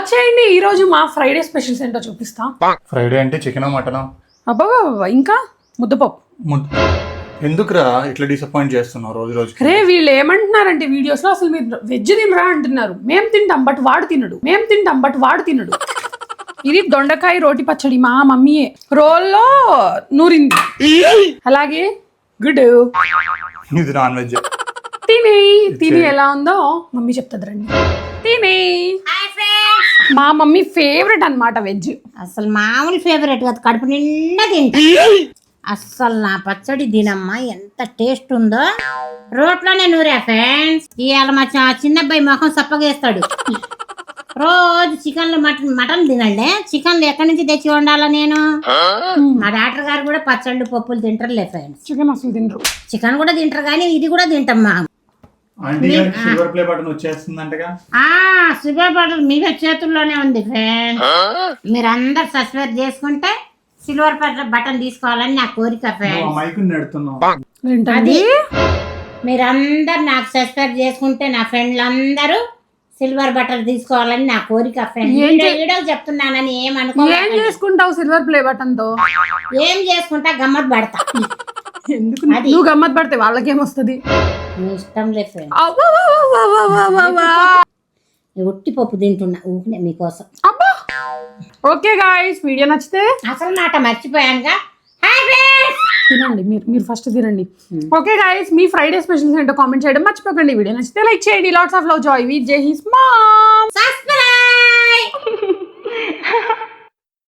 వచ్చేయండి ఈ రోజు మా ఫ్రైడే స్పెషల్స్ ఏంటో చూపిస్తా. ఫ్రైడే అంటే చికెన్ మటన్ అబ్బా ఇంకా ముద్దపప్పు. ఎందుకురా ఇట్లా డిసప్పాయింట్ చేస్తున్నావు రోజు రోజు? రే వీళ్ళు ఏమంటున్నారంటే వీడియోస్ లో అసలు మీరు వెజ్ తినరా అంటున్నారు. మేము తింటాం బట్ వాడు తినడు. ఇది దొండకాయ రోటి పచ్చడి మా మమ్మీయే రోల్లో నూరింది. అలాగే గుడ్ ఇది నాన్ వెజ్. తిని ఎలా ఉందో మమ్మీ చెప్తుంది రండి. తిని మా మమ్మీ ఫేవరెట్ అన్నమాట వెజ్. అసలు మామూలు ఫేవరెట్ కాదు, కడుపు నిండా తింటా. అస్సలు నా పచ్చడి తినమ్మా ఎంత టేస్ట్ ఉందో. రోట్లోనే నూరా ఫ్రెండ్స్. ఇవాళ మా చిన్నబ్బాయి మొఖం సప్పగేస్తాడు. రోజు చికెన్లు మటన్ తినండి. చికెన్లు ఎక్కడి నుంచి తెచ్చి వండాలా నేను? మా డాక్టర్ గారు కూడా పచ్చళ్ళు పప్పులు తింటారులే ఫ్రెండ్స్. చికెన్ అసలు తినరు. చికెన్ కూడా తింటారు కానీ ఇది కూడా తింటామ్మా. సిల్వర్ ప్లే బటన్ వచ్చేస్తుందంటగా. సిల్వర్ బటన్ మీ చేతుల్లోనే ఉంది ఫ్రెండ్స్. మీరందరు సబ్స్క్రైబ్ చేసుకుంటే సిల్వర్ బటన్ తీసుకోవాలని నా కోరిక ఫ్రెండ్స్. అది మీరందరు నాకు సబ్స్క్రైబ్ చేసుకుంటే నా ఫ్రెండ్లు అందరూ సిల్వర్ బటన్ తీసుకోవాలని నా కోరిక ఫ్రెండ్స్. వీడియో చెప్తున్నానని ఏమనుకో. ఏం చేసుకుంటావు సిల్వర్ ప్లే బటన్ తో? ఏం చేసుకుంటా గమ్మత్ పడతా. ఎందుకు నువ్వు గమ్మత్ పడితే వాళ్ళకేమొస్తుంది? ఇష్టం లేదు ఫ్రెండ్స్. ఉట్టి పప్పు తింటున్నా ఊపినే మీకోసం. ఓకే గాయ్స్, వీడియో నచ్చితే అసలు మాట మర్చిపోయానుగా. తినండి, మీరు ఫస్ట్ తినండి. ఓకే గాయ్స్, మీ ఫ్రైడే స్పెషల్స్ ఏంటో కామెంట్ చేయడం మర్చిపోకండి. వీడియో నచ్చితే లైక్ చేయండి. Lots of love, Joy with జై హిస్ మామ్. సబ్స్క్రైబ్